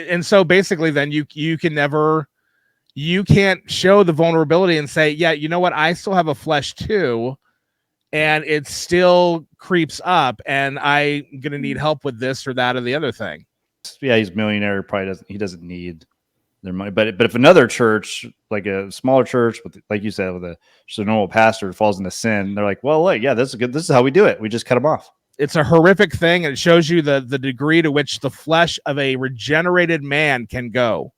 And so basically then you can't show the vulnerability and say, yeah, you know what? I still have a flesh too. And it still creeps up and I'm going to need help with this or that or the other thing. Yeah. He's a millionaire. He doesn't need their money. But if another church, like a smaller church, with, like you said, with just a normal pastor falls into sin, they're like, well, yeah, this is good. This is how we do it. We just cut them off. It's a horrific thing. And it shows you the degree to which the flesh of a regenerated man can go.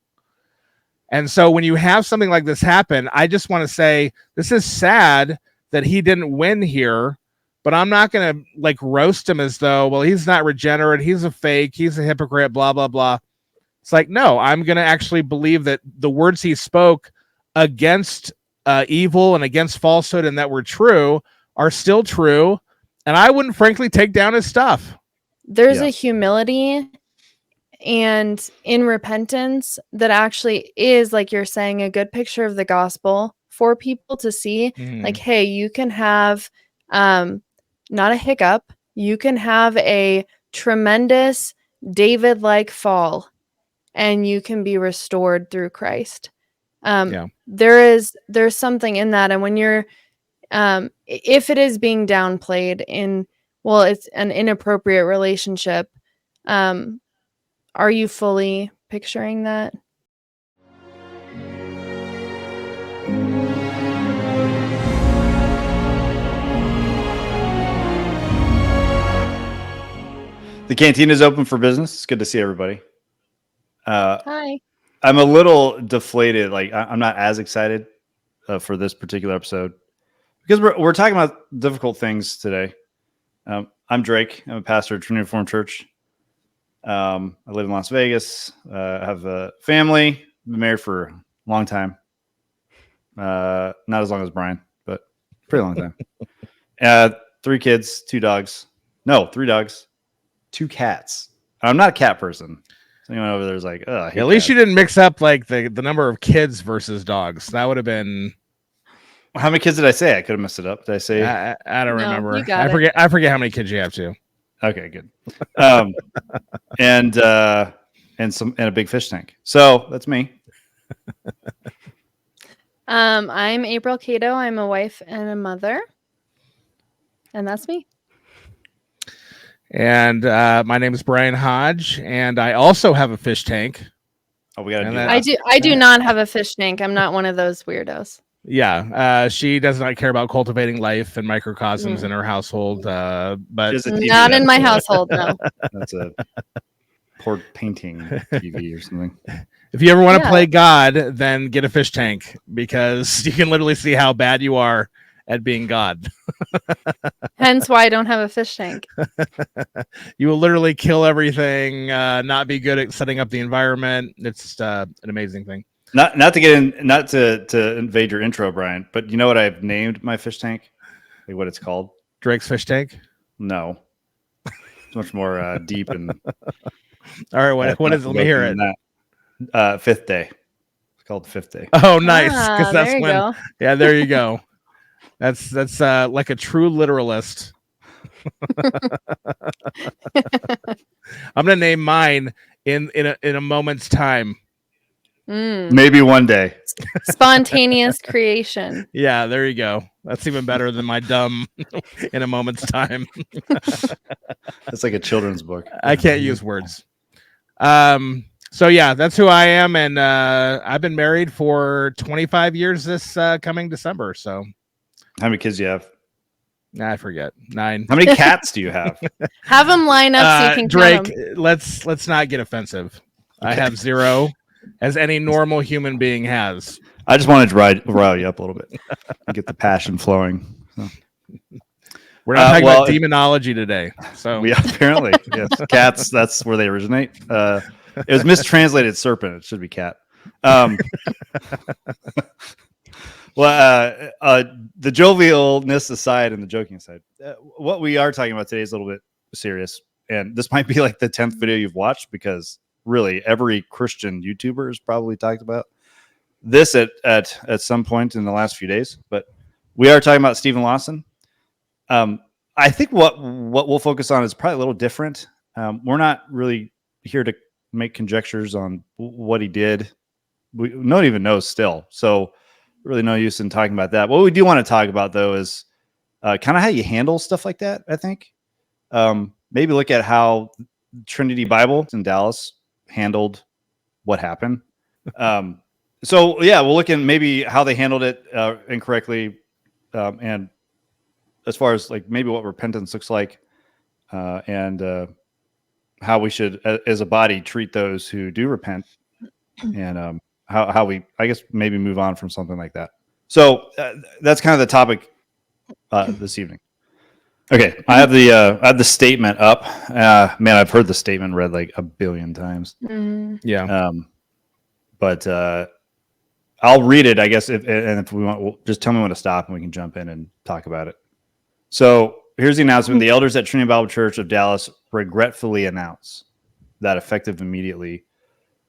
And so when you have something like this happen, I just want to say, this is sad that he didn't win here, but I'm not going to like roast him as though, well, he's not regenerate. He's a fake. He's a hypocrite, blah, blah, blah. It's like, no, I'm going to actually believe that the words he spoke against evil and against falsehood and that were true are still true. And I wouldn't frankly take down his stuff. There's a humility and in repentance that actually is, like you're saying, a good picture of the gospel for people to see. Like, hey, you can have not a hiccup. You can have a tremendous David-like fall and you can be restored through Christ. There's something in that. And when you're if it is being downplayed in, well, it's an inappropriate relationship, are you fully picturing that? The canteen is open for business. It's good to see everybody. Hi. I'm a little deflated. Like I'm not as excited for this particular episode because we're talking about difficult things today. I'm Drake. I'm a pastor at Trinity Reformed Church. I live in Las Vegas. I have a family. Been married for a long time. Not as long as Brian, but pretty long time. 3 kids, 2 dogs. No, 3 dogs, 2 cats. I'm not a cat person. So anyone over there is like, oh, at least you didn't mix up like the number of kids versus dogs. That would have been. How many kids did I say? I could have messed it up. Did I say? I don't remember. I forget how many kids you have too. Okay, good. And a big fish tank. So that's me. I'm April Cato. I'm a wife and a mother. And that's me. And my name is Brian Hodge, and I also have a fish tank. Oh, we got to do that. I do not have a fish tank. I'm not one of those weirdos. Yeah, she does not care about cultivating life and microcosms in her household, but not in my household. No, that's a poor painting TV or something. If you ever want to play God, then get a fish tank because you can literally see how bad you are at being God. Hence why I don't have a fish tank. You will literally kill everything, not be good at setting up the environment. It's an amazing thing. Not to invade your intro, Brian, but you know what I've named my fish tank? Like what it's called? Drake's fish tank? No. It's much more deep and all right, what is it? Let me hear it. Fifth Day. It's called Fifth Day. Oh, nice. Because that's when go. Yeah, there you go. That's like a true literalist. I'm gonna name mine in a moment's time. Maybe one day. Spontaneous creation. Yeah, there you go. That's even better than my dumb in a moment's time. That's like a children's book. I can't use words. So yeah, that's who I am, and I've been married for 25 years this coming December. So, how many kids do you have? I forget. 9. How many cats do you have? Have them line up so you can Drake, count them. let's not get offensive. Okay. I have 0, as any normal human being has. I just wanted to rile you up a little bit, get the passion flowing. So. We're not talking about demonology today. So we apparently yes, cats. That's where they originate. It was mistranslated serpent. It should be cat. Well, the jovialness aside and the joking aside, what we are talking about today is a little bit serious. And this might be like the 10th video you've watched because really every Christian YouTuber has probably talked about this at some point in the last few days. But we are talking about Steve Lawson. I think what we'll focus on is probably a little different. We're not really here to make conjectures on what he did. We don't even know still. So really no use in talking about that. What we do want to talk about though is kind of how you handle stuff like that. I think maybe look at how Trinity Bible in Dallas handled what happened. So yeah, we'll look at maybe how they handled it incorrectly, and as far as like maybe what repentance looks like, and how we should, as a body, treat those who do repent, and how we, I guess, maybe move on from something like that. So that's kind of the topic this evening. Okay, I have the statement up. Man, I've heard the statement read like a billion times. Yeah. But I'll read it, I guess, and if we want, just tell me when to stop and we can jump in and talk about it. So here's the announcement. The elders at Trinity Bible Church of Dallas regretfully announce that effective immediately,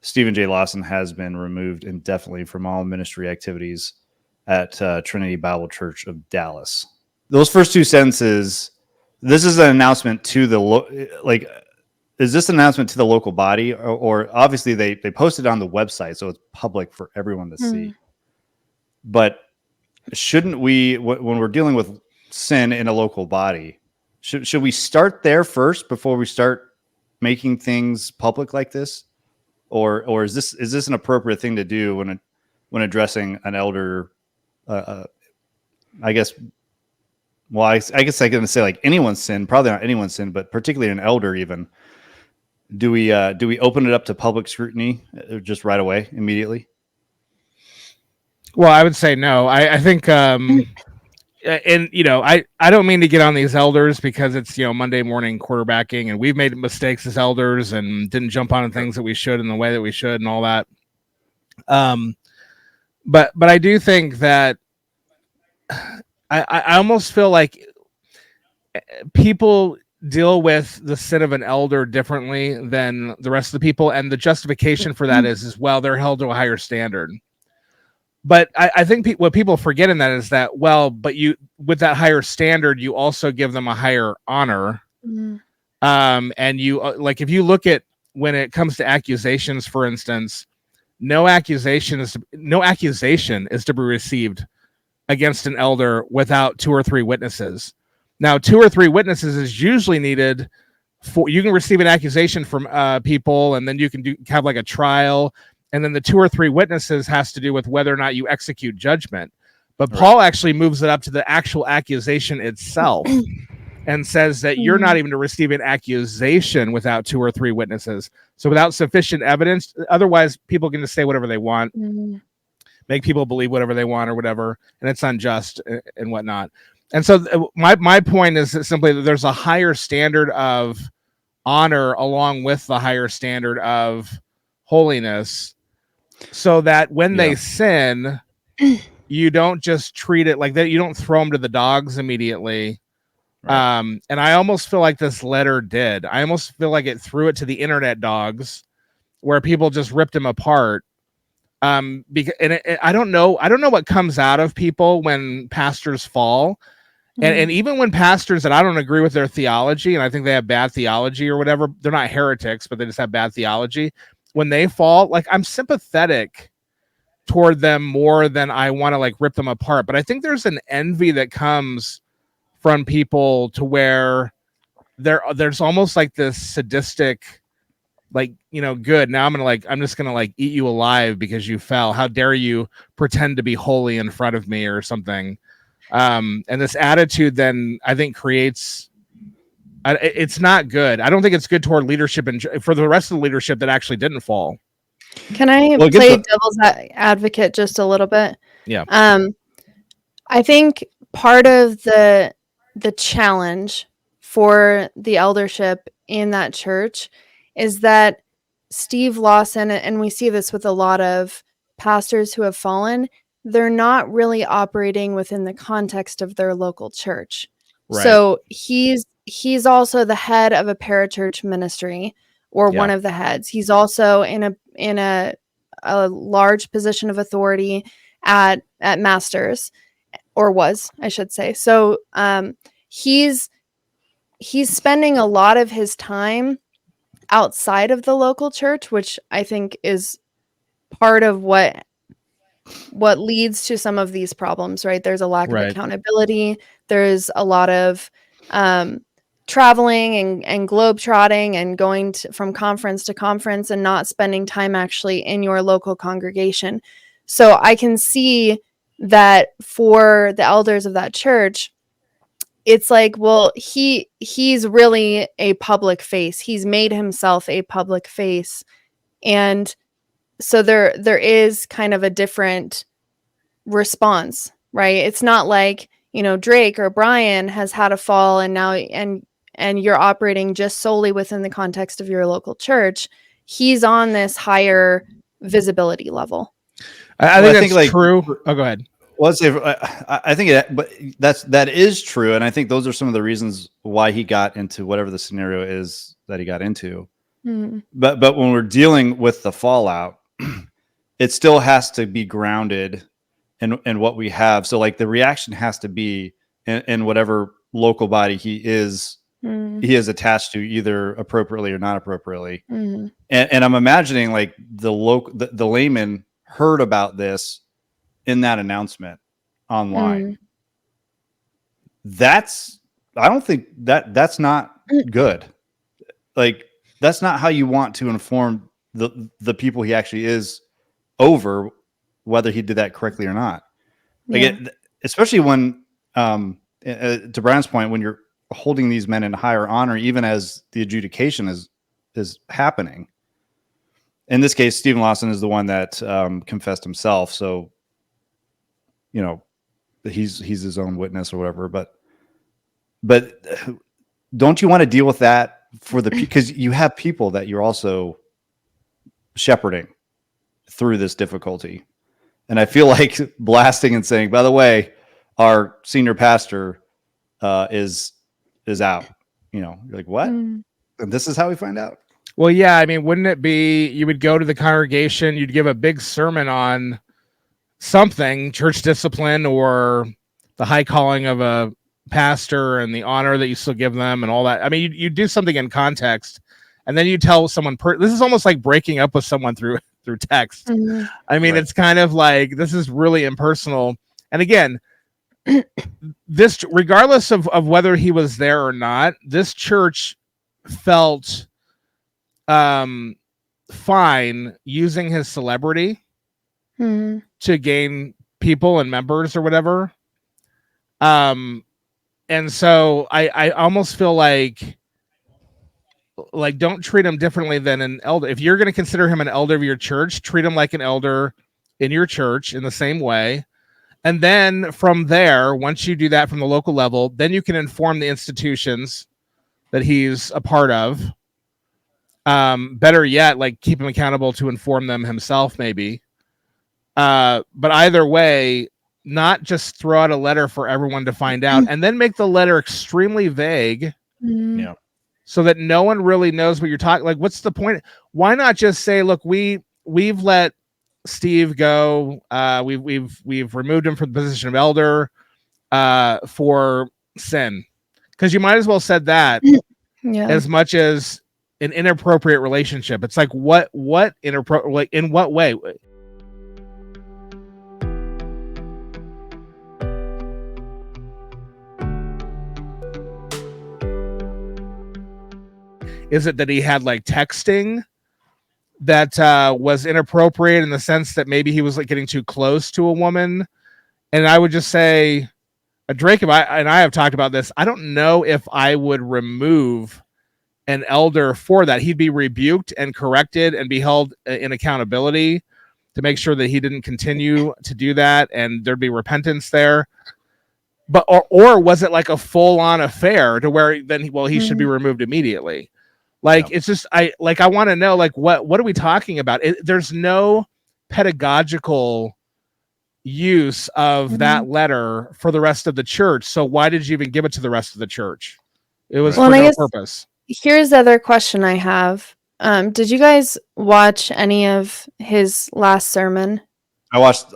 Stephen J. Lawson has been removed indefinitely from all ministry activities at Trinity Bible Church of Dallas. Those first two sentences, this is an announcement to the is this an announcement to the local body, or obviously they posted on the website, so it's public for everyone to see. But shouldn't we, when we're dealing with sin in a local body, should we start there first before we start making things public like this, or is this an appropriate thing to do when addressing an elder? I guess. Well, I guess I'm going to say like anyone's sin, probably not anyone's sin, but particularly an elder even. Do we open it up to public scrutiny just right away, immediately? Well, I would say no. I think, and I don't mean to get on these elders because it's, Monday morning quarterbacking, and we've made mistakes as elders and didn't jump on things that we should in the way that we should and all that. But I do think that I almost feel like people deal with the sin of an elder differently than the rest of the people, and the justification for that is well, they're held to a higher standard. But I think what people forget in that is that, well, but you, with that higher standard, you also give them a higher honor. And you like, if you look at when it comes to accusations, for instance, no accusation is to be received against an elder without 2 or 3 witnesses. Now, 2 or 3 witnesses is usually needed for, you can receive an accusation from people, and then you can have like a trial, and then the 2 or 3 witnesses has to do with whether or not you execute judgment. But right. Paul actually moves it up to the actual accusation itself and says that you're not even to receive an accusation without 2 or 3 witnesses. So without sufficient evidence, otherwise people can just say whatever they want, make people believe whatever they want or whatever, and it's unjust and whatnot. And so my point is simply that there's a higher standard of honor along with the higher standard of holiness, so that when they sin, you don't just treat it like that. You don't throw them to the dogs immediately. Right. And I almost feel like this letter did. I almost feel like it threw it to the internet dogs, where people just ripped him apart. Because I don't know what comes out of people when pastors fall. And even when pastors that I don't agree with their theology, and I think they have bad theology or whatever, they're not heretics, but they just have bad theology. When they fall, like, I'm sympathetic toward them more than I want to like rip them apart. But I think there's an envy that comes from people to where there's almost like this sadistic, like, good. Now I'm just gonna like eat you alive because you fell. How dare you pretend to be holy in front of me or something? And this attitude then I think creates, it's not good. I don't think it's good toward leadership and for the rest of the leadership that actually didn't fall. Can I play devil's advocate just a little bit? Yeah. I think part of the challenge for the eldership in that church is that Steve Lawson, and we see this with a lot of pastors who have fallen, they're not really operating within the context of their local church. Right. So he's also the head of a parachurch ministry, or one of the heads. He's also in a large position of authority at Masters, or was, I should say. So he's spending a lot of his time outside of the local church, which I think is part of what leads to some of these problems, right? There's a lack of Right. accountability. There's a lot of traveling and globetrotting and going from conference to conference and not spending time actually in your local congregation. So I can see that for the elders of that church, it's like, well, he's really a public face. He's made himself a public face. And so there is kind of a different response, right? It's not like, Drake or Brian has had a fall and now and you're operating just solely within the context of your local church. He's on this higher visibility level. I think that's true. Oh, go ahead. Well, I think but that is true, and I think those are some of the reasons why he got into whatever the scenario is that he got into. Mm-hmm. But when we're dealing with the fallout, it still has to be grounded in what we have. So, like, the reaction has to be in whatever local body he is attached to, either appropriately or not appropriately. Mm-hmm. And I'm imagining, like, the layman heard about this in that announcement online. I don't think that's not good. Like, that's not how you want to inform the people he actually is over, whether he did that correctly or not. Like, especially when, to Brian's point, when you're holding these men in higher honor, even as the adjudication is happening. In this case, Stephen Lawson is the one that confessed himself. So, he's his own witness or whatever. But don't you want to deal with that because you have people that you're also shepherding through this difficulty. And I feel like blasting and saying, by the way, our senior pastor is out. You're like, what? And this is how we find out. Well, yeah. I mean, wouldn't it be, you would go to the congregation, you'd give a big sermon on something, church discipline or the high calling of a pastor and the honor that you still give them and all that. I mean, you do something in context, and then you tell someone, this is almost like breaking up with someone through text. Mm-hmm. I mean, It's kind of like, this is really impersonal. And again, this, regardless of whether he was there or not, this church felt fine using his celebrity to gain people and members or whatever. And so I almost feel like don't treat him differently than an elder. If you're going to consider him an elder of your church, treat him like an elder in your church in the same way. And then from there, once you do that from the local level, then you can inform the institutions that he's a part of. Better yet, like, keep him accountable to inform them himself, maybe. But either way, not just throw out a letter for everyone to find out and then make the letter extremely vague. Yeah. So that no one really knows what you're talking. Like, what's the point? Why not just say, look, we've let Steve go. We've removed him from the position of elder for sin. Because you might as well said that as much as an inappropriate relationship. It's like, what inappropriate, like, in what way? Is it that he had, like, texting that was inappropriate in the sense that maybe he was, like, getting too close to a woman? And I would just say, Drake and I have talked about this. I don't know if I would remove an elder for that. He'd be rebuked and corrected and be held in accountability to make sure that he didn't continue to do that, and there'd be repentance there. But or was it like a full-on affair to where then he should be removed immediately? Like, it's just, I want to know, like, what are we talking about? There's no pedagogical use of that letter for the rest of the church. So why did you even give it to the rest of the church? It was for no purpose. Here's the other question I have. Did you guys watch any of his last sermon? I watched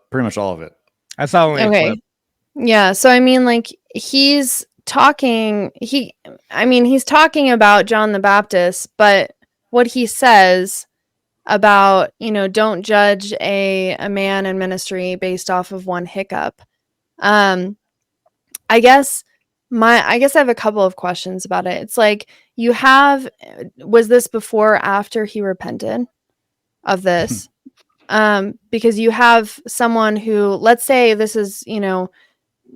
pretty much all of it. I saw only a clip. Yeah. So, I mean, like, he's talking, he's talking about John the Baptist, but what he says about, don't judge a man in ministry based off of one hiccup. I guess I have a couple of questions about it. It's like, was this before or after he repented of this? Because you have someone who, let's say this is,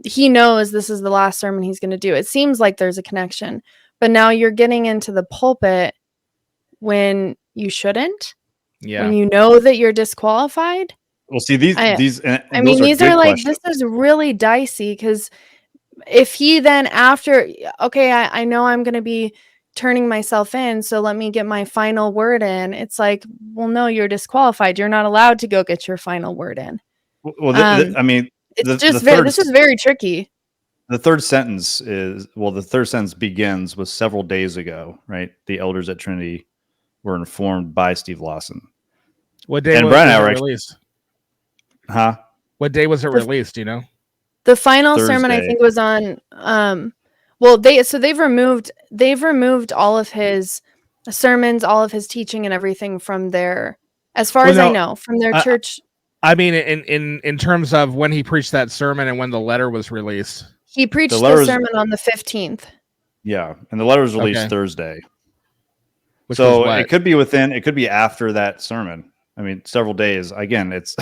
he knows this is the last sermon he's going to do. It seems like there's a connection, but now you're getting into the pulpit when you shouldn't, when you know that you're disqualified. Well, see, these are these are like, questions. this is really dicey, because if he then I know I'm going to be turning myself in, so let me get my final word in. It's like, well, no, you're disqualified. You're not allowed to go get your final word in. Well, this is very tricky. The third sentence begins with several days ago, right? The elders at Trinity were informed by Steve Lawson. What day was it released? Huh? What day was it released? Do you know? The final sermon, I think, was on. They've removed all of his sermons, all of his teaching, and everything from their, as far as I know, from their church. I mean, in terms of when he preached that sermon and when the letter was released. He preached the sermon on the 15th. Yeah, and the letter was released Thursday. Which so it could be after that sermon. I mean, several days. Again, it's.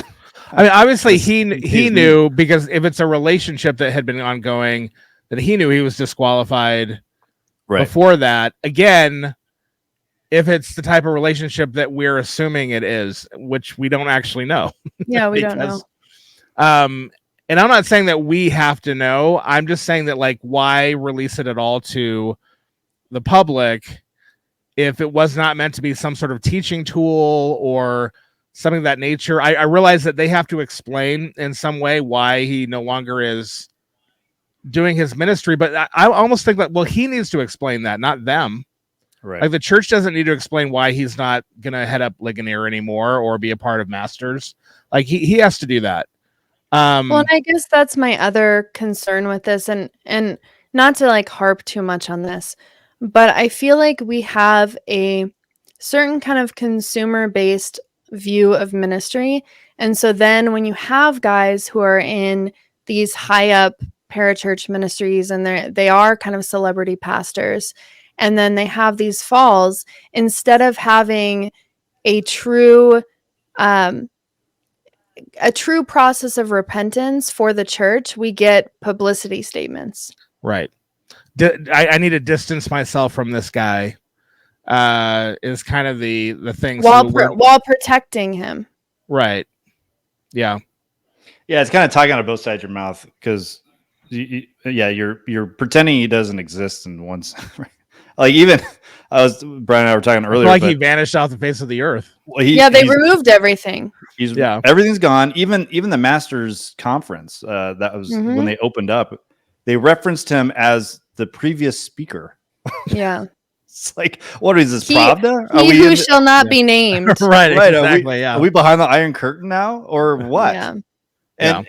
I mean, obviously he knew, because if it's a relationship that had been ongoing, that he knew he was disqualified before that. Again, if it's the type of relationship that we're assuming it is, which we don't actually know. Yeah, we don't know. And I'm not saying that we have to know. I'm just saying that, like, why release it at all to the public if it was not meant to be some sort of teaching tool or something of that nature? I realize that they have to explain in some way why he no longer is doing his ministry, but I almost think that, well, he needs to explain that, not them. Right. Like, the church doesn't need to explain why he's not going to head up Ligonier anymore or be a part of Masters. Like, he has to do that. Well, and I guess that's my other concern with this, and not to like harp too much on this, but I feel like we have a certain kind of consumer-based view of ministry. And so then when you have guys who are in these high up parachurch ministries and they are kind of celebrity pastors, and then they have these falls, instead of having a true process of repentance for the church, we get publicity statements. Right. I need to distance myself from this guy. Is kind of the thing while protecting him. Right. Yeah. Yeah, it's kind of talking out of both sides of your mouth, because you're pretending he doesn't exist in one side. Like, even Brian and I were talking earlier, like he vanished off the face of the earth. Well, they removed everything. Everything's gone. Even the Masters conference that was when they opened up, they referenced him as the previous speaker. Yeah. It's like, what is this, Pravda? He who shall not be named. Right, exactly. Are we behind the Iron Curtain now, or what? Yeah.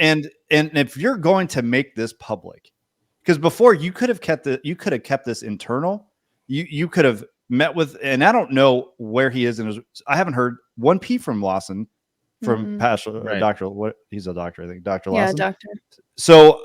And if you're going to make this public, because before you could have kept this internal. You could have met with, and I don't know where he is I haven't heard one peep from Lawson, from Pastor Doctor. What, he's a doctor, I think, Dr. Lawson. Yeah, doctor. So,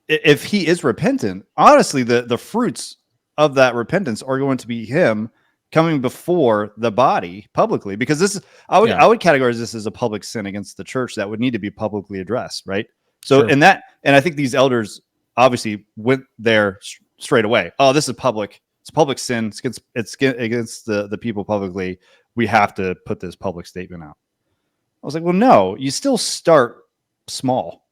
if he is repentant, honestly, the fruits of that repentance are going to be him coming before the body publicly, because this is, I would categorize this as a public sin against the church that would need to be publicly addressed, right? So, and I think these elders obviously went there straight away. Oh, this is public. It's public sin. It's against the people publicly. We have to put this public statement out. I was like, well, no, you still start small.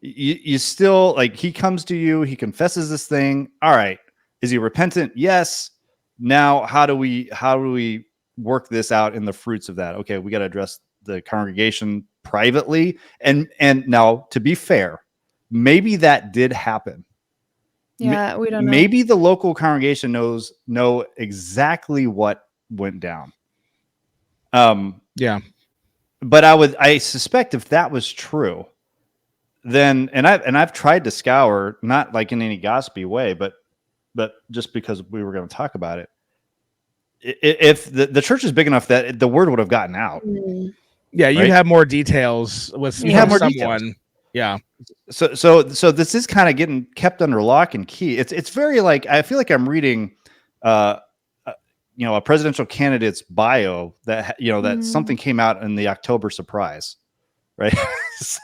You still, like, he comes to you, he confesses this thing. All right. Is he repentant? Yes. Now, how do we work this out in the fruits of that? Okay, we got to address the congregation privately. And now, to be fair, maybe that did happen. Yeah, we don't know. Maybe the local congregation know exactly what went down. Yeah. But I suspect if that was true, then I've tried to scour, not like in any gossipy way, but just because we were going to talk about it. If the church is big enough that the word would have gotten out. Yeah, you'd right? have more details with You have more someone. details. Yeah. So this is kind of getting kept under lock and key. It's very like, I feel like I'm reading, a presidential candidate's bio that that something came out in the October surprise, right? It's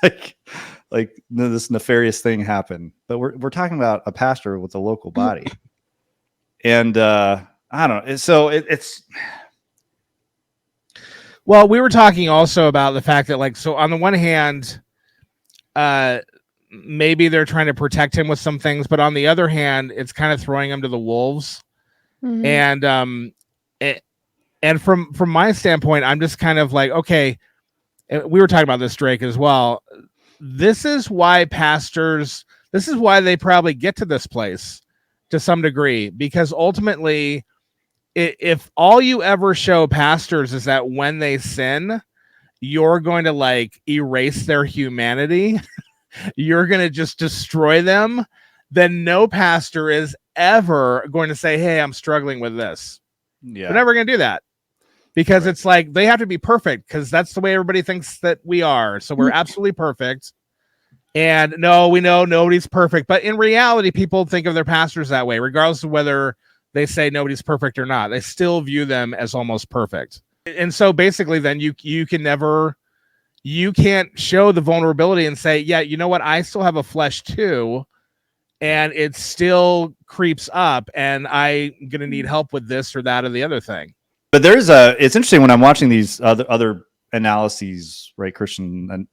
like this nefarious thing happened, but we're talking about a pastor with a local body, and I don't know. So it's. Well, we were talking also about the fact that, like, so on the one hand, maybe they're trying to protect him with some things, but on the other hand, it's kind of throwing him to the wolves. And from my standpoint, I'm just kind of like, okay, we were talking about this, Drake, as well. This is why they probably get to this place to some degree, because ultimately, if all you ever show pastors is that when they sin, you're going to like erase their humanity, you're going to just destroy them, then no pastor is ever going to say, hey, I'm struggling with this. Yeah. They're never going to do that, because it's like they have to be perfect, because that's the way everybody thinks that we are. So we're absolutely perfect. And no, we know nobody's perfect. But in reality, people think of their pastors that way, regardless of whether they say nobody's perfect or not. They still view them as almost perfect. And so basically then you can't show the vulnerability and say, yeah, you know what? I still have a flesh too. And it still creeps up, and I'm going to need help with this or that or the other thing. But it's interesting when I'm watching these other analyses, right? Christian and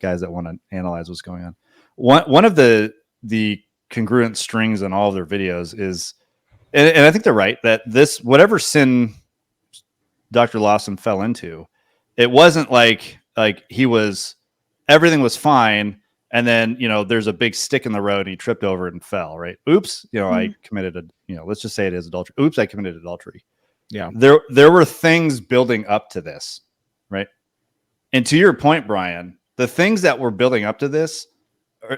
guys that want to analyze what's going on. One of the congruent strings in all of their videos is, and I think they're right, that whatever sin Dr. Lawson fell into, it wasn't like everything was fine, and then there's a big stick in the road and he tripped over it and fell, right? Oops, I committed let's just say it is adultery. Oops, I committed adultery. Yeah. There were things building up to this, right? And to your point, Brian, the things that were building up to this,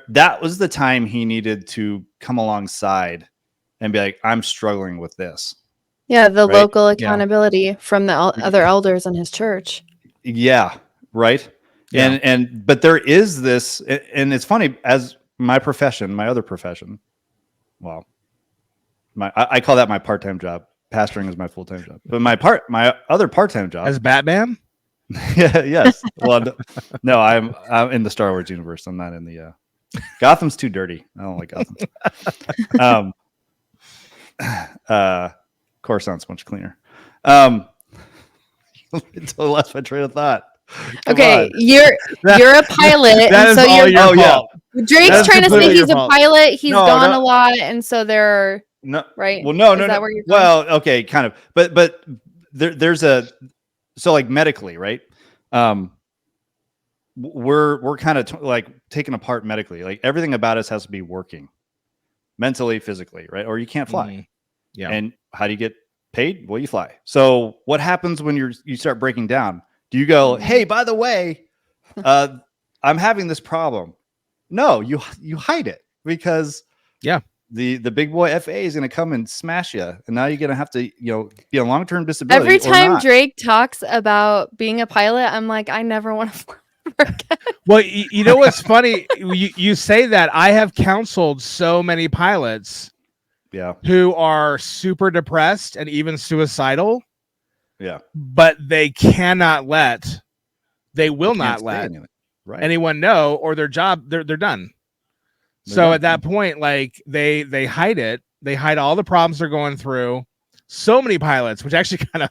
that was the time he needed to come alongside and be like, I'm struggling with this. Yeah, the right? local accountability from the other elders in his church. Yeah, right. Yeah. But there is this, and it's funny, as my other profession, well, I call that my part-time job. Pastoring is my full-time job. But my other part-time job as Batman. Yeah. Yes. Well, no, I'm in the Star Wars universe. I'm not in the Gotham's too dirty. I don't like Gotham. Coruscant's much cleaner. Until lost my train of thought. Okay, you're a pilot, and so you're Drake's trying to say he's a pilot. He's gone a lot, and so there are right. Well, no. Where you're going? Well, okay, kind of, but there's so like medically, right? We're kind of like taken apart medically. Like everything about us has to be working, mentally, physically, right? Or you can't fly. Yeah. And how do you get paid? Well, you fly. So what happens when you start breaking down? Do you go, hey, by the way, I'm having this problem? No, you hide it, because the big boy FA is going to come and smash you, and now you're going to have to be on long-term disability. Every time Drake talks about being a pilot, I'm like, I never want to fly. Well, you know what's funny? You say that. I have counseled so many pilots who are super depressed and even suicidal. Yeah. But they will not let anyone know, or their job, they're done. So at that point, like they hide it. They hide all the problems they're going through. So many pilots, which actually kind of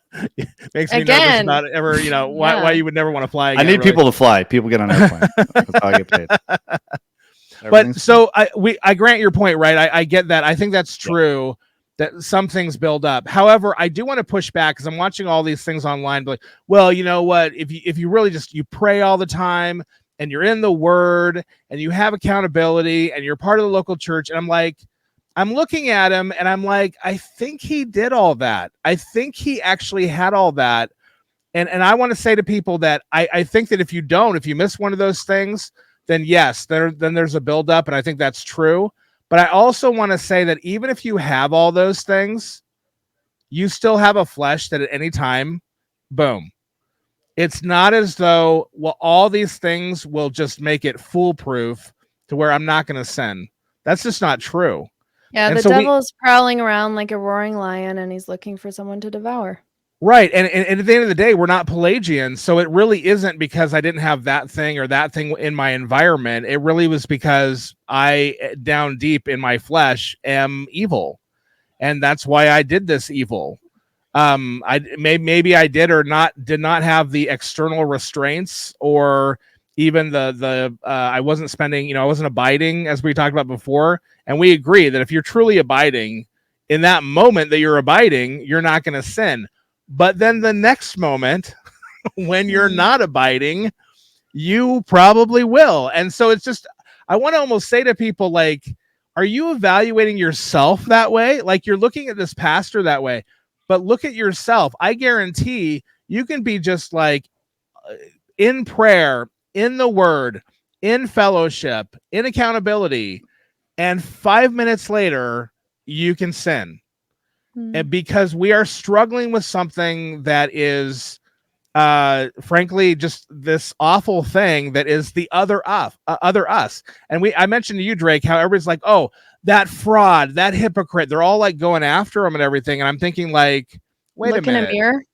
makes me nervous about ever, why you would never want to fly again. I need people to fly. People get on an airplane. That's how I get paid. But so I grant your point, right? I get that. I think that's true, that some things build up. However, I do want to push back, because I'm watching all these things online, like, well, you know what? If you really just, you pray all the time, and you're in the word, and you have accountability, and you're part of the local church, and I'm like, I'm looking at him and I'm like, I think he did all that. I think he actually had all that. And I want to say to people that I think that if you miss one of those things, then yes, then there's a buildup, and I think that's true. But I also want to say that even if you have all those things, you still have a flesh that at any time, boom. It's not as though, well, all these things will just make it foolproof to where I'm not going to sin. That's just not true. Yeah, And the so devil is prowling around like a roaring lion, and he's looking for someone to devour. Right. And at the end of the day, we're not Pelagians. So it really isn't because I didn't have that thing or that thing in my environment. It really was because I, down deep in my flesh, am evil. And that's why I did this evil. Maybe I did not have the external restraints, or even the I wasn't spending, I wasn't abiding, as we talked about before. And we agree that if you're truly abiding in that moment that you're abiding, you're not going to sin. But then the next moment, when you're not abiding, you probably will. And so it's just, I want to almost say to people, like, are you evaluating yourself that way? Like, you're looking at this pastor that way, but look at yourself. I guarantee you can be just like in prayer, in the word, in fellowship, in accountability, and 5 minutes later, you can sin. And because we are struggling with something that is, frankly, just this awful thing that is the other us. And I mentioned to you, Drake, how everybody's like, oh, that fraud, that hypocrite, they're all like going after him and everything. And I'm thinking, like, wait a minute. Look in a mirror.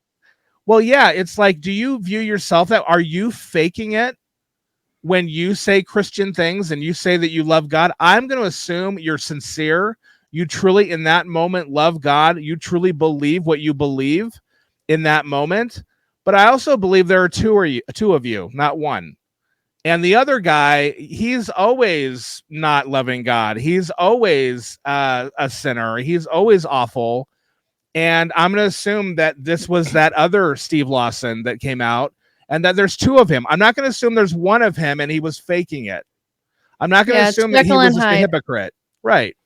Well, yeah, it's like, do you view yourself that? Are you faking it when you say Christian things and you say that you love God? I'm going to assume you're sincere. You truly, in that moment, love God. You truly believe what you believe in that moment. But I also believe there are two of you, not one. And the other guy, he's always not loving God. He's always a sinner. He's always awful. And I'm going to assume that this was that other Steve Lawson that came out, and that there's two of him. I'm not going to assume there's one of him and he was faking it. I'm not going to assume that he was just a hypocrite. Right.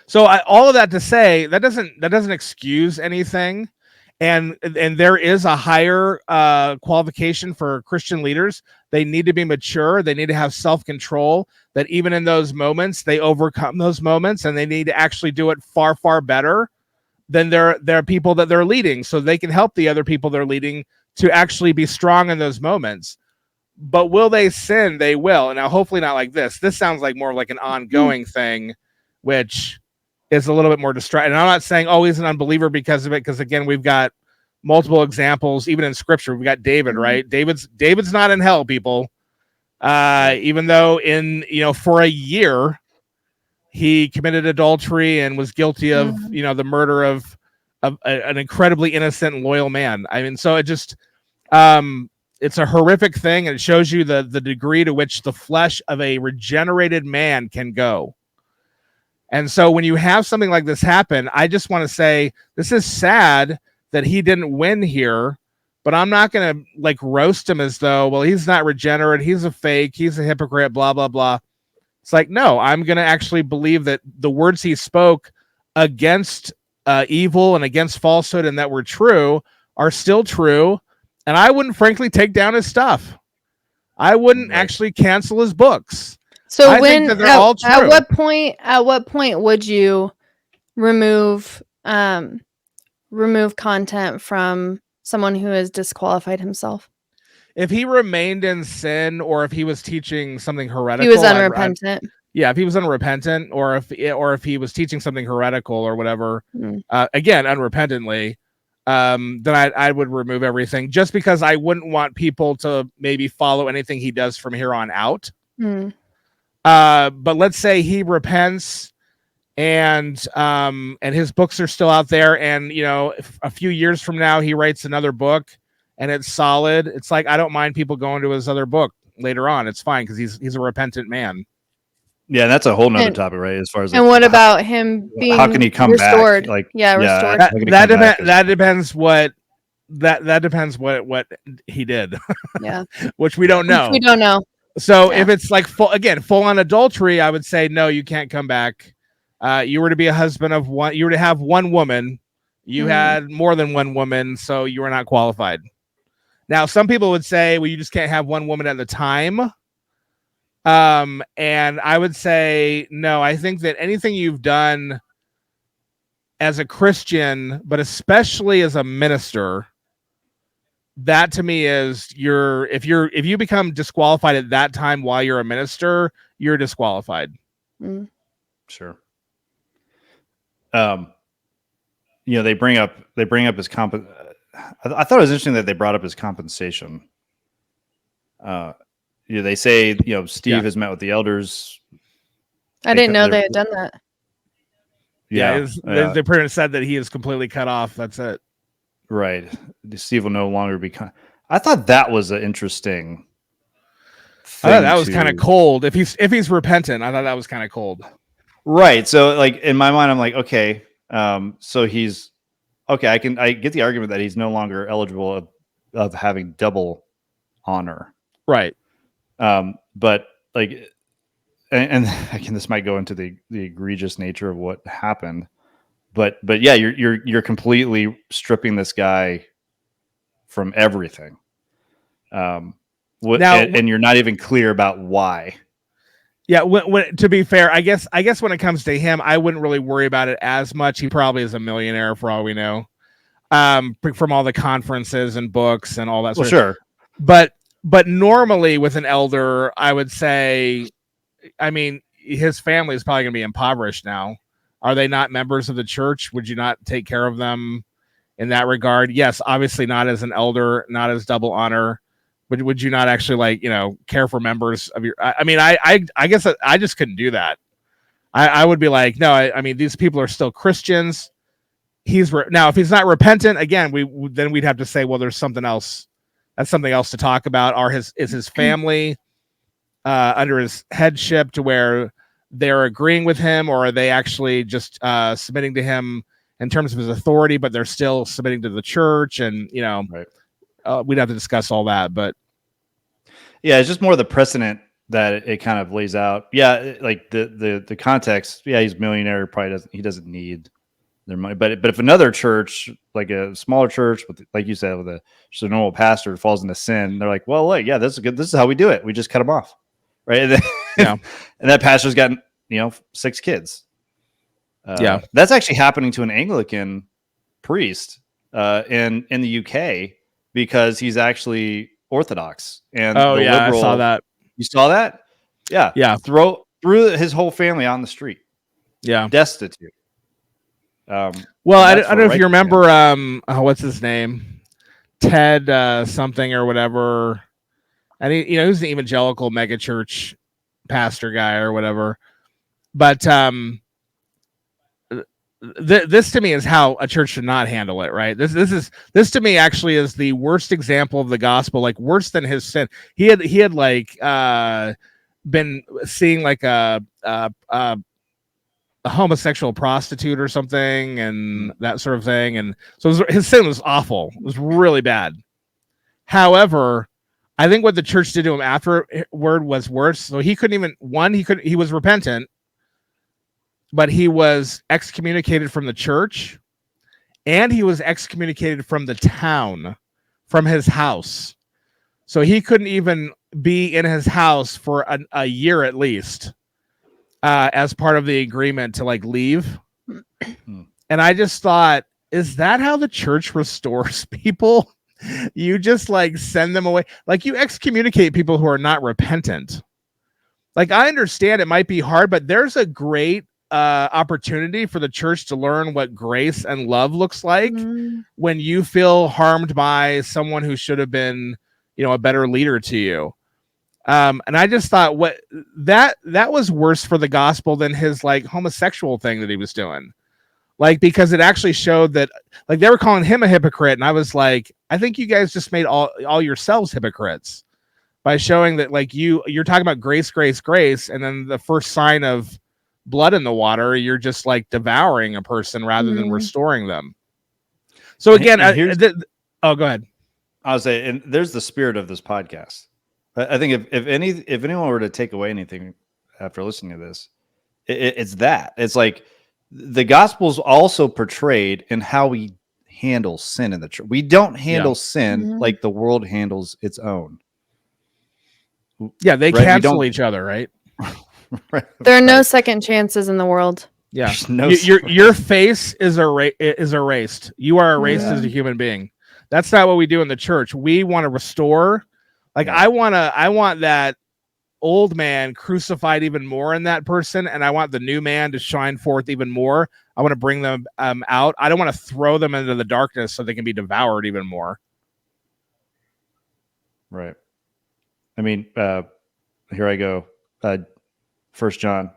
So all of that to say, that doesn't excuse anything. And there is a higher qualification for Christian leaders. They need to be mature. They need to have self-control, that even in those moments, they overcome those moments, and they need to actually do it far, far better than their people that they're leading, so they can help the other people they're leading to actually be strong in those moments. But will they sin? They will. And now, hopefully not like this. This sounds like more like an ongoing thing, which is a little bit more distracting. And I'm not saying, oh, he's an unbeliever because of it, because again, we've got multiple examples, even in scripture. We've got David, right? David's not in hell, people. Even though for a year he committed adultery and was guilty of, the murder of an incredibly innocent and loyal man. I mean, so it just, it's a horrific thing, and it shows you the degree to which the flesh of a regenerated man can go. And so when you have something like this happen, I just want to say, this is sad that he didn't win here, but I'm not going to like roast him as though, well, he's not regenerate, he's a fake, he's a hypocrite, blah, blah, blah. It's like, no, I'm going to actually believe that the words he spoke against evil and against falsehood and that were true are still true. And I wouldn't frankly take down his stuff. I wouldn't actually cancel his books. So I think that they're all true. At what point would you remove content from someone who has disqualified himself? If he remained in sin, or if he was teaching something heretical, he was unrepentant. If he was unrepentant, or if he was teaching something heretical or whatever, again, unrepentantly, then I would remove everything, just because I wouldn't want people to maybe follow anything he does from here on out. But let's say he repents, and his books are still out there, and a few years from now he writes another book and it's solid. It's like, I don't mind people going to his other book later on. It's fine, because he's a repentant man. Yeah, that's a whole nother topic, right? As far as what about him being how can he come restored? back? Like, restored. That depends what he did. Yeah, which we don't know. So if it's like full on adultery, I would say no, you can't come back. You were to be a husband of one. You were to have one woman. You had more than one woman, so you were not qualified. Now, some people would say, well, you just can't have one woman at the time. And I would say, no, I think that anything you've done as a Christian, but especially as a minister, that to me is if you become disqualified at that time while you're a minister, you're disqualified. Mm. Sure. They bring up his I thought it was interesting that they brought up his compensation. They say, Steve has met with the elders. I didn't know they had done that. Yeah, they pretty much said that he is completely cut off. That's it. Right. Steve will no longer be. I thought that was an interesting thing. I thought that was kind of cold. If he's repentant, I thought that was kind of cold. Right. So, like, in my mind, I'm like, okay, so he's okay. I get the argument that he's no longer eligible of having double honor. Right. But like, and again, this might go into the egregious nature of what happened. But yeah, you're completely stripping this guy from everything. And you're not even clear about why. Yeah, when to be fair, I guess when it comes to him, I wouldn't really worry about it as much. He probably is a millionaire for all we know, from all the conferences and books and all that. Well, sure, but normally with an elder, I would say, I mean, his family is probably going to be impoverished now. Are they not members of the church? Would you not take care of them in that regard? Yes, obviously not as an elder, not as double honor. Would you not actually care for members of your? I mean, I guess I just couldn't do that. I would be like, no, I mean, these people are still Christians. Now, if he's not repentant, again, then we'd have to say, well, there's something else. That's something else to talk about. Is his family under his headship to where they're agreeing with him, or are they actually just submitting to him in terms of his authority, but they're still submitting to the church? And right. We'd have to discuss all that, but yeah, it's just more the precedent that it kind of lays out. Yeah, like the context. Yeah, he's a millionaire. He doesn't need their money. But if another church, like a smaller church, with, like you said, with just a normal pastor falls into sin, they're like, well, yeah, this is good. This is how we do it. We just cut them off, right? And then, and that pastor's got 6 kids. That's actually happening to an Anglican priest in the UK. Because he's actually Orthodox, and I saw that. You saw that? Yeah. Threw his whole family on the street. Yeah, destitute. Well, I don't know if you remember. What's his name? Ted something or whatever. And he was an evangelical megachurch pastor guy or whatever. But this to me is how a church should not handle it, right? This to me actually is the worst example of the gospel, like worse than his sin. He had like been seeing like a homosexual prostitute or something and that sort of thing, and so his sin was awful. It was really bad. However, I think what the church did to him afterward was worse. So he was repentant, but he was excommunicated from the church, and he was excommunicated from the town, from his house. So he couldn't even be in his house for a year at least, as part of the agreement to like leave. And I just thought, is that how the church restores people? You just like send them away. Like you excommunicate people who are not repentant. Like I understand it might be hard, but there's a great opportunity for the church to learn what grace and love looks like when you feel harmed by someone who should have been, a better leader to you. And I just thought that was worse for the gospel than his like homosexual thing that he was doing. Like, because it actually showed that like they were calling him a hypocrite. And I was like, I think you guys just made all yourselves hypocrites by showing that like you're talking about grace, grace, grace. And then the first sign of blood in the water, you're just like devouring a person rather than restoring them. So again, go ahead. I was saying, and there's the spirit of this podcast. I think if anyone were to take away anything after listening to this, it's that. It's like the gospel's also portrayed in how we handle sin in the church. We don't handle sin like the world handles its own. Yeah, they Right, you cancel don't- each other, right? Right. There are no second chances in the world. Yeah, There's no your face is erased. You are erased as a Yeah. human being. That's not what we do in the church. We want to restore. Like Yeah. I want that old man crucified even more in that person, and I want the new man to shine forth even more. I want to bring them out. I don't want to throw them into the darkness so they can be devoured even more. Right. I mean, here I go. 1 John,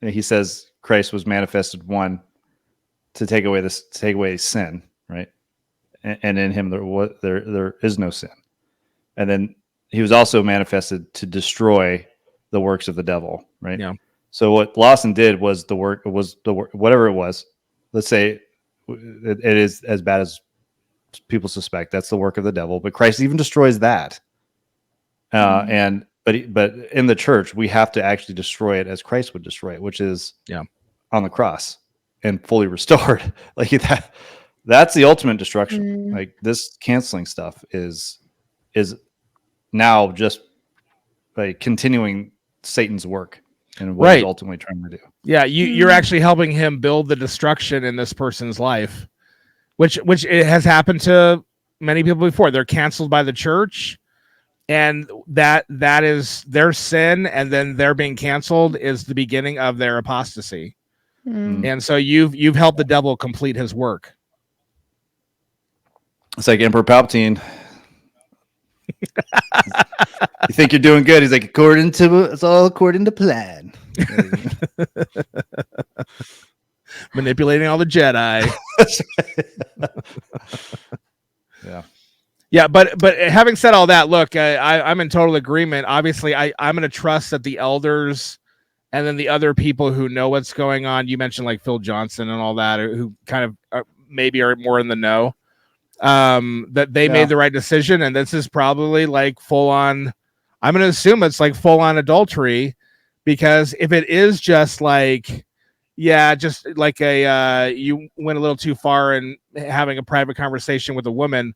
he says Christ was manifested to take away sin, right? And in him there is no sin. And then he was also manifested to destroy the works of the devil, right? Yeah. So what Lawson did was whatever it was. Let's say it is as bad as people suspect. That's the work of the devil, but Christ even destroys that. But in the church, we have to actually destroy it as Christ would destroy it, which is on the cross and fully restored. Like that, that's the ultimate destruction. Like this canceling stuff is now just like continuing Satan's work and what he's ultimately trying to do. Yeah, you're actually helping him build the destruction in this person's life, which it has happened to many people before. They're canceled by the church. And that is their sin, and then their being canceled is the beginning of their apostasy. And so you've helped the devil complete his work. It's like Emperor Palpatine. You think you're doing good? He's like, it's all according to plan. Manipulating all the Jedi. Yeah. Yeah, but having said all that, look, I'm in total agreement. Obviously, I'm going to trust that the elders and then the other people who know what's going on. You mentioned like Phil Johnson and all that, who kind of maybe are more in the know. That they made the right decision, and this is probably like full on. I'm going to assume it's like full on adultery, because if it is just like, just like you went a little too far in having a private conversation with a woman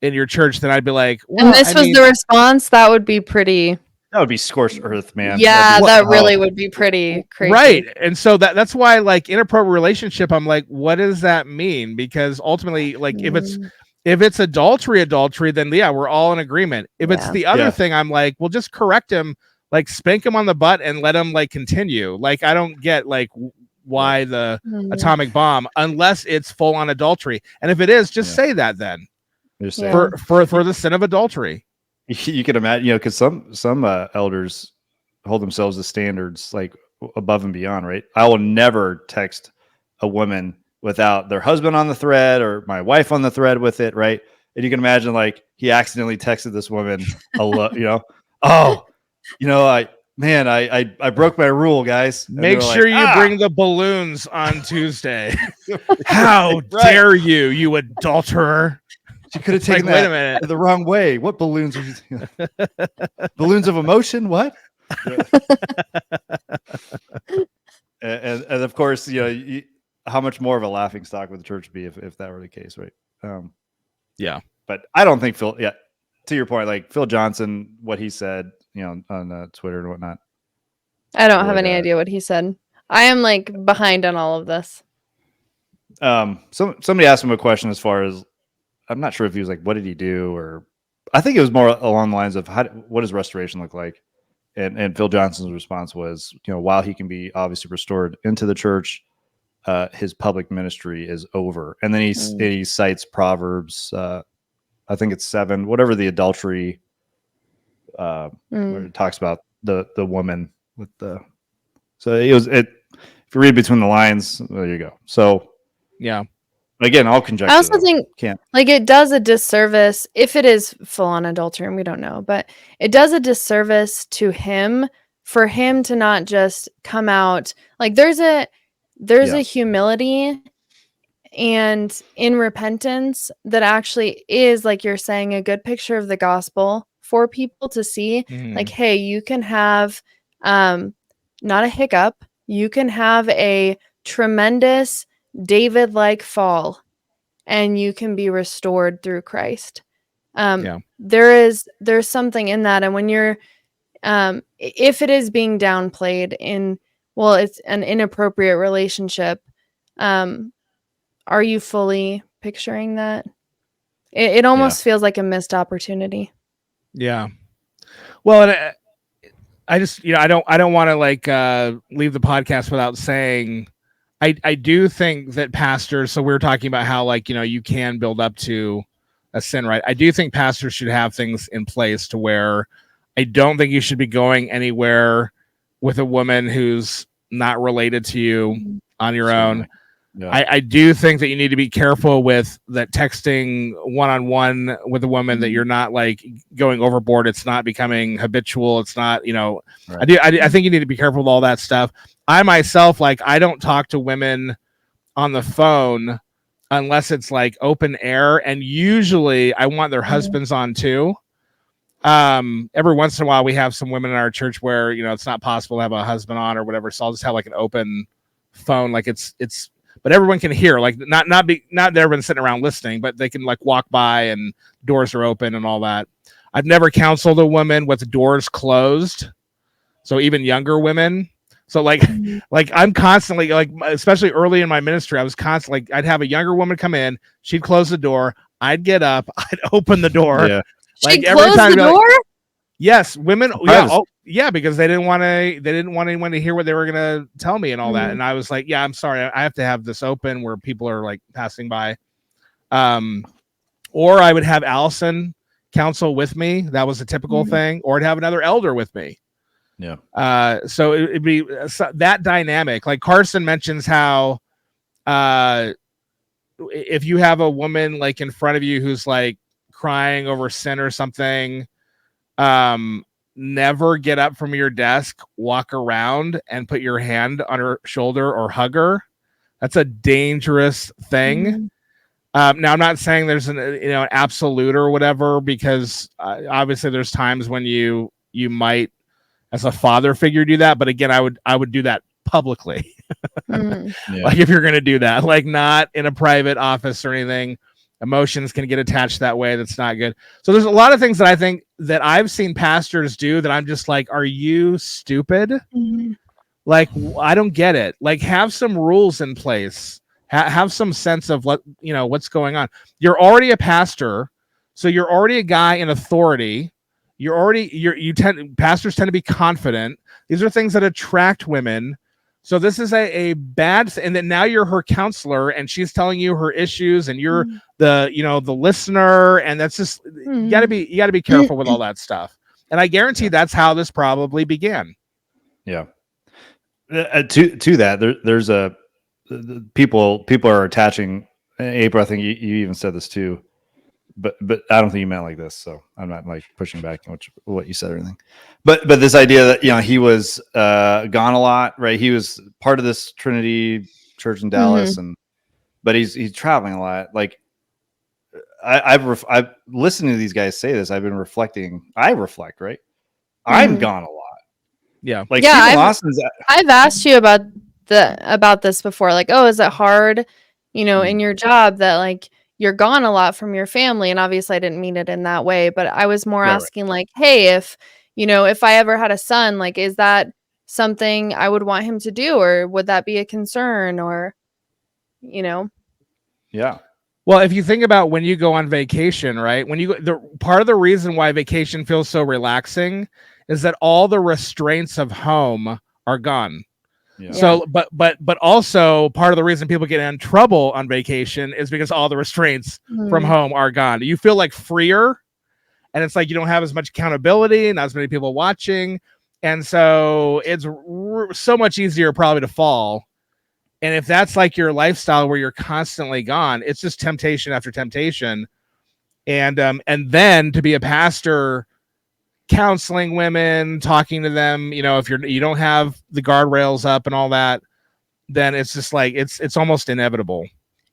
in your church, then I'd be like, well, and this was the response. That would be pretty. That would be scorched earth, man. Yeah, that really would be pretty crazy. Right. And so that's why, like, inappropriate relationship, I'm like, what does that mean? Because ultimately, like, if it's adultery, then we're all in agreement. If it's the other thing, I'm like, well, just correct him, like spank him on the butt and let him like continue. Like, I don't get like why the atomic bomb, unless it's full on adultery. And if it is, just say that then. For the sin of adultery. You can imagine, because some elders hold themselves to standards like above and beyond, right? I will never text a woman without their husband on the thread or my wife on the thread with it, right? And you can imagine, like, he accidentally texted this woman I broke my rule, guys. And make sure you bring the balloons on Tuesday. How dare you adulterer? She could have taken that the wrong way. What balloons are you? Balloons of emotion? What? and of course, how much more of a laughing stock would the church be if that were the case, right? But I don't think Phil. Yeah, to your point, like Phil Johnson, what he said, on Twitter and whatnot. I don't have any idea what he said. I am like behind on all of this. Somebody asked him a question as far as, I'm not sure if he was like, what did he do? Or I think it was more along the lines of what does restoration look like? And Phil Johnson's response was, while he can be obviously restored into the church, his public ministry is over. And then he cites Proverbs, I think it's 7, whatever the adultery, where it talks about the woman with so if you read between the lines, there you go. So yeah. Again, I'll conjecture. I also think like it does a disservice if it is full on adultery, and we don't know, but it does a disservice to him for him to not just come out. Like there's a humility and in repentance that actually is, like you're saying, a good picture of the gospel for people to see. Like, hey, you can have not a hiccup, you can have a tremendous David-like fall, and you can be restored through Christ. There's something in that, and when you're if it is being downplayed in, well, it's an inappropriate relationship, are you fully picturing that? It almost feels like a missed opportunity. Yeah. Well, and I just, I don't want to like leave the podcast without saying, I do think that pastors, so we were talking about how like, you can build up to a sin, right? I do think pastors should have things in place to where I don't think you should be going anywhere with a woman who's not related to you on your own. Yeah. I do think that you need to be careful with that texting one-on-one with a woman, that you're not like going overboard. It's not becoming habitual. It's not, right. I think you need to be careful with all that stuff. I myself, like, I don't talk to women on the phone unless it's like open air. And usually I want their husbands on too. Every once in a while we have some women in our church where, it's not possible to have a husband on or whatever. So I'll just have like an open phone. Like it's, but everyone can hear, like not everyone's sitting around listening, but they can like walk by and doors are open and all that. I've never counseled a woman with doors closed. So even younger women. So like I'm constantly like, especially early in my ministry, I was constantly like, I'd have a younger woman come in, she'd close the door, I'd get up, I'd open the door. Yeah. Like she'd close the door? Like, yes, women. Yeah. Oh, yeah, because they didn't want anyone to hear what they were going to tell me and all that. And I was like, yeah, I'm sorry. I have to have this open where people are like passing by. Or I would have Allison counsel with me. That was a typical thing. Or I'd have another elder with me. Yeah. So it'd be that dynamic. Like Carson mentions how if you have a woman like in front of you who's like crying over sin or something, never get up from your desk, walk around and put your hand on her shoulder or hug her. That's a dangerous thing. Now I'm not saying there's an absolute or whatever, because obviously there's times when you might as a father figure do that, but again, I would do that publicly. Like if you're going to do that, like not in a private office or anything. Emotions can get attached that way. That's not good. So there's a lot of things that I think that I've seen pastors do that I'm just like, are you stupid? Like, I don't get it. Like, have some rules in place. Have some sense of what's going on. You're already a pastor, so you're already a guy in authority. Pastors tend to be confident. These are things that attract women. So this is a bad, and then now you're her counselor and she's telling you her issues and you're the listener. And that's just, you gotta be careful with all that stuff. And I guarantee that's how this probably began. Yeah. To that, there's people are attaching. April, I think you even said this too, but I don't think you meant like this. So I'm not like pushing back on what you said or anything. But this idea that he was gone a lot, right? He was part of this Trinity church in Dallas, but he's traveling a lot. Like I've listened to these guys say this. I've been reflecting. I reflect, right? I'm gone a lot. Yeah. Like Steve Lawson's. I've asked you about this before. Like, oh, is it hard, in your job that like you're gone a lot from your family? And obviously I didn't mean it in that way, but I was more asking like, hey, if I ever had a son, like, is that something I would want him to do, or would that be a concern, or, Yeah. Well, if you think about when you go on vacation, right? Part of the reason why vacation feels so relaxing is that all the restraints of home are gone. Yeah. So, but also part of the reason people get in trouble on vacation is because all the restraints from home are gone. You feel like freer, and it's like you don't have as much accountability, not as many people watching, and so it's so much easier probably to fall. And if that's like your lifestyle where you're constantly gone, it's just temptation after temptation. And then to be a pastor, counseling women, talking to them, if you don't have the guardrails up and all that, then it's just like it's almost inevitable.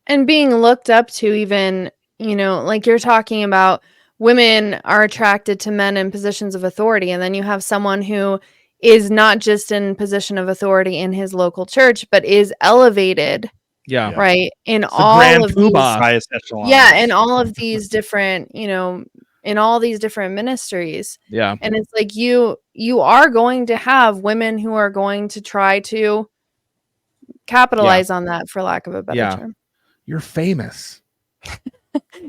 And being looked up to, even, like you're talking about, women are attracted to men in positions of authority, and then you have someone who is not just in position of authority in his local church, but is elevated. Yeah. Right. In it's all of these highest echelon. Yeah, in all of these different, in all these different ministries. Yeah. And it's like you are going to have women who are going to try to capitalize on that, for lack of a better term. You're famous.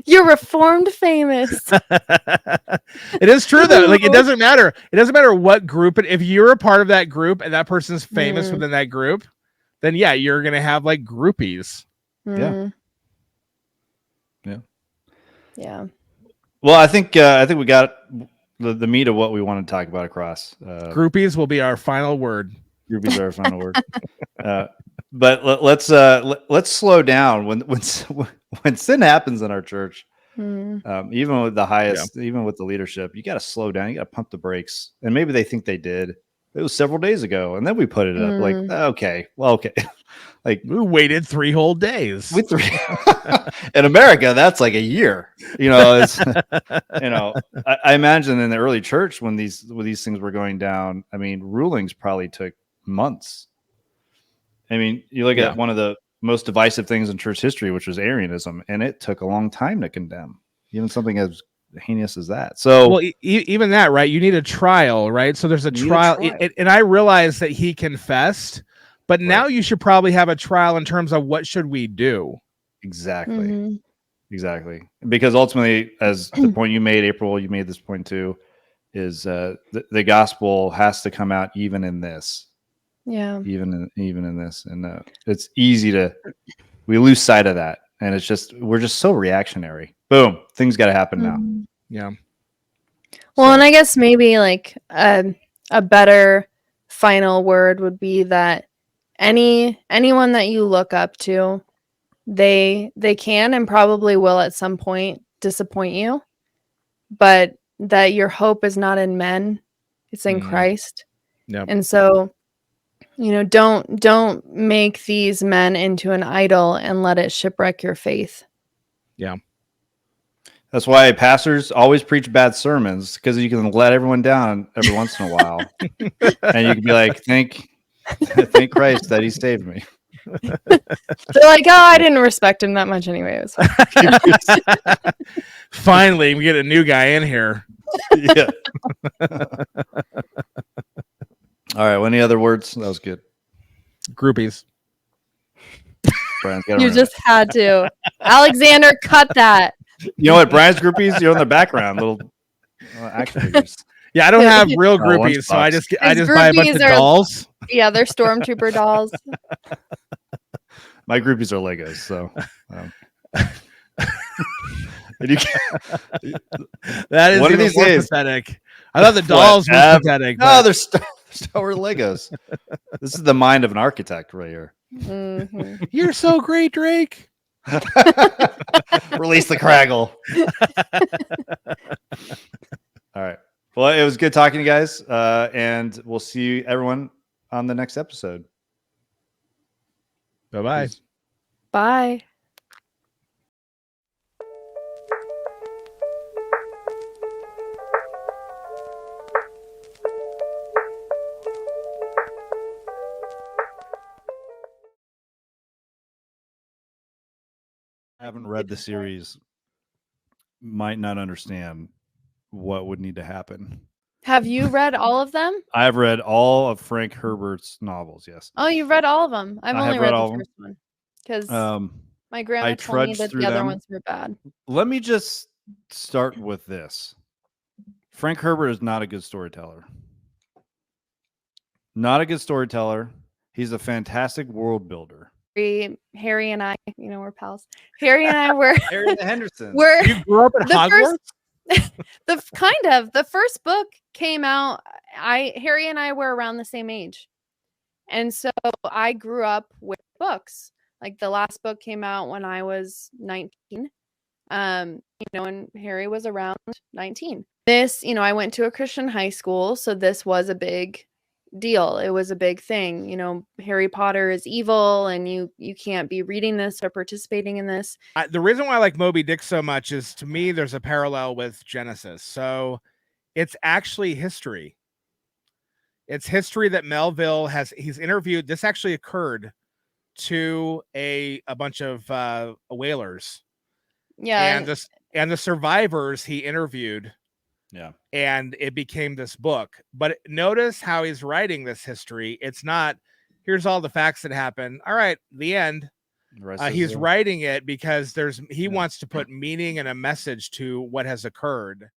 You're reformed famous. It is true though. Like, it doesn't matter. It doesn't matter what group. If you're a part of that group and that person's famous within that group, then yeah, you're gonna have like groupies. Yeah. Well, I think we got the meat of what we want to talk about across. Groupies will be our final word. Groupies are our final word. But let's slow down when sin happens in our church. Even with the highest, even with the leadership, you got to slow down. You got to pump the brakes. And maybe they think they did. It was several days ago, and then we put it up. Like, okay. Like, we waited 3 whole days. In America, that's like a year. It's I imagine in the early church when these things were going down, I mean, rulings probably took months. I mean, you look at one of the most divisive things in church history, which was Arianism, and it took a long time to condemn even something as heinous as that. So, well, even that, right? You need a trial, right? So there's a trial. And I realize that he confessed, but now you should probably have a trial in terms of what should we do. Exactly. Because ultimately, as the point you made, April, you made this point too, is the gospel has to come out even in this. Yeah. Even in this, and it's easy we lose sight of that, and we're just so reactionary. Boom, things got to happen now. Yeah. Well, and I guess maybe like a better final word would be that anyone that you look up to, they can and probably will at some point disappoint you, but that your hope is not in men, it's in Christ. Yep. And so, don't make these men into an idol and let it shipwreck your faith. Yeah. That's why pastors always preach bad sermons, because you can let everyone down every once in a while. And you can be like, thank Christ that he saved me. They're like, oh, I didn't respect him that much anyway. It was Finally, we get a new guy in here. Yeah. All right. Any other words? That was good. Groupies. You just had to. Alexander, cut that. You know what? Brian's groupies, you're in the background. Little action figures. Yeah, I don't have real groupies, so I just buy a bunch of dolls. Yeah, they're stormtrooper dolls. My groupies are Legos, so. That is one of even these more days. Pathetic. I thought the dolls were pathetic. No, they're Star Wars Legos. This is the mind of an architect right here. Mm-hmm. You're so great, Drake. Release the Craggle. All right. Well, it was good talking to you guys, and we'll see everyone on the next episode. Bye-bye. Peace. Bye. Haven't read the series, might not understand what would need to happen. Have you read all of them? I've read all of Frank Herbert's novels. Yes. Oh, you've read all of them. I've only read the first one because my grandma told me that the other ones were bad. Let me just start with this. Frank Herbert is not a good storyteller. Not a good storyteller. He's a fantastic world builder. Harry and I, we're pals. Harry and I were Harry the Henderson. You grew up at Hogwarts? The first book came out. Harry and I were around the same age, and so I grew up with books. Like the last book came out when I was 19, and Harry was around 19. This, I went to a Christian high school, so this was a big deal. It was a big thing. Harry Potter is evil, and you can't be reading this or participating in this. The reason why I like Moby Dick so much is, to me, there's a parallel with Genesis. So it's actually history. It's history that Melville he's interviewed. This actually occurred to a bunch of whalers. Yeah. and the survivors he interviewed. Yeah. And it became this book. But notice how he's writing this history. It's not, here's all the facts that happened. All right, the end. He's writing it because he wants to put meaning and a message to what has occurred.